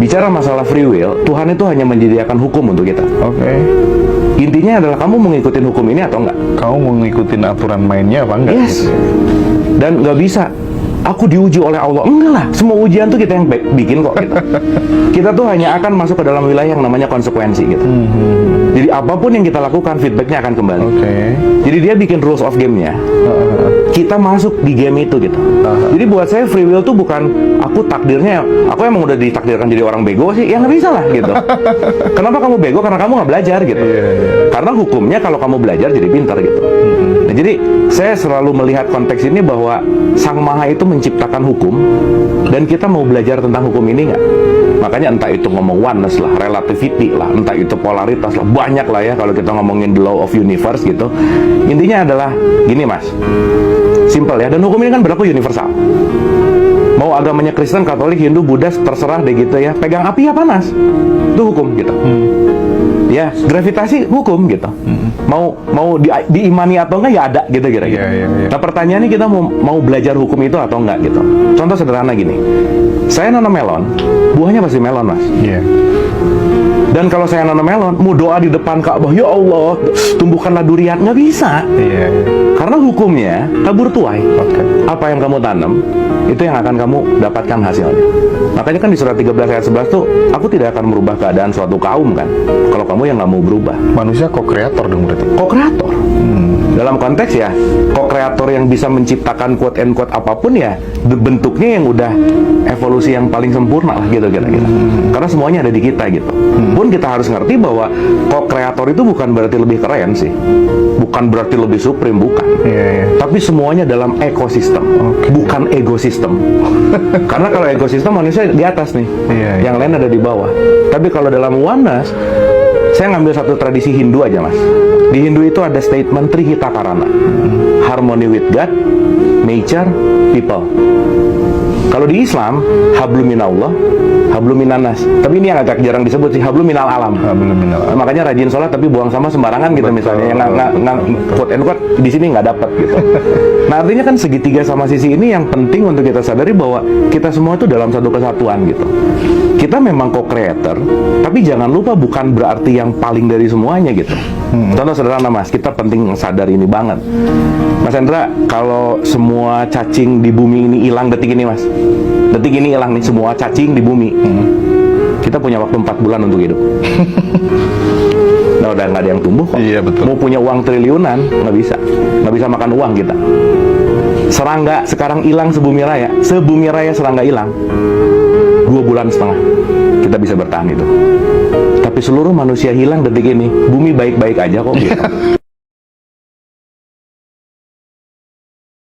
Bicara masalah free will, Tuhan itu hanya menyediakan hukum untuk kita. Oke. Intinya adalah kamu mau ngikutin hukum ini atau enggak. Kamu mau ngikutin aturan mainnya apa enggak? Yes. Gitu. Dan nggak bisa aku diuji oleh Allah. Enggak lah, semua ujian tuh kita yang bikin kok gitu. Kita tuh hanya akan masuk ke dalam wilayah yang namanya konsekuensi gitu. Jadi apapun yang kita lakukan, feedbacknya akan kembali. Oke. Jadi dia bikin rules of game-nya. Kita masuk di game itu gitu. Jadi buat saya free will tuh bukan aku takdirnya, aku emang udah ditakdirkan jadi orang bego sih, ya nggak bisa lah gitu. Kenapa kamu bego? Karena kamu nggak belajar gitu. Karena hukumnya kalau kamu belajar jadi pintar gitu. Nah, jadi saya selalu melihat konteks ini bahwa Sang Maha itu menciptakan hukum dan kita mau belajar tentang hukum ini nggak? Makanya entah itu ngomong oneness lah, relativity lah, entah itu polaritas lah, banyak lah ya kalau kita ngomongin the law of universe gitu. Intinya adalah gini mas, simple ya, dan hukum ini kan berlaku universal. Mau agamanya Kristen, Katolik, Hindu, Buddha, terserah deh gitu ya. Pegang api ya panas, itu hukum gitu. Ya, gravitasi hukum gitu. Mau diimani atau enggak ya ada gitu kira-kira. Nah pertanyaannya kita mau belajar hukum itu atau enggak gitu. Contoh sederhana gini, saya nanam melon, buahnya pasti melon mas. Dan kalau saya nanam melon, mau doa di depan Ka'bah, ya Allah, tumbuhkanlah durian, nggak bisa. Karena hukumnya tabur tuai. Apa yang kamu tanam, itu yang akan kamu dapatkan hasilnya. Makanya kan di surat 13 ayat 11 tuh, aku tidak akan merubah keadaan suatu kaum kan, kalau kamu yang nggak mau berubah. Manusia co-kreator dong berarti. Co-kreator. Dalam konteks ya, co-kreator yang bisa menciptakan quote and quote apapun ya, bentuknya yang udah evolusi yang paling sempurna lah gitu kira-kira. Karena semuanya ada di kita gitu. Pun kita harus ngerti bahwa co-kreator itu bukan berarti lebih keren sih, bukan berarti lebih supreme, bukan. Tapi semuanya dalam ekosistem, bukan ekosistem. Karena kalau ekosistem manusia di atas nih, yang lain ada di bawah. Tapi kalau dalam oneness, saya ngambil satu tradisi Hindu aja mas. Di Hindu itu ada statement Trihita Karana, harmony with God, nature, people. Kalau di Islam, hablum minallah, hablum minanas. Tapi ini yang agak jarang disebut sih, hablum minal alam. Makanya rajin sholat tapi buang sama sembarangan gitu misalnya. Yang nggak quote and quote di sini nggak dapat gitu. Nah artinya kan segitiga sama sisi ini yang penting untuk kita sadari bahwa kita semua itu dalam satu kesatuan gitu. Kita memang co-creator, tapi jangan lupa bukan berarti yang paling dari semuanya gitu. Contoh sederhana mas, kita penting sadar ini banget. Mas Hendra, kalau semua cacing di bumi ini hilang detik ini mas, detik ini hilang nih semua cacing di bumi, kita punya waktu 4 bulan untuk hidup. Nah udah nggak ada yang tumbuh kok. Iya, betul. Mau punya uang triliunan nggak bisa makan uang kita. Serangga sekarang hilang sebumi raya serangga hilang 2,5 bulan kita bisa bertahan itu. Tapi seluruh manusia hilang detik ini, bumi baik-baik aja kok gitu.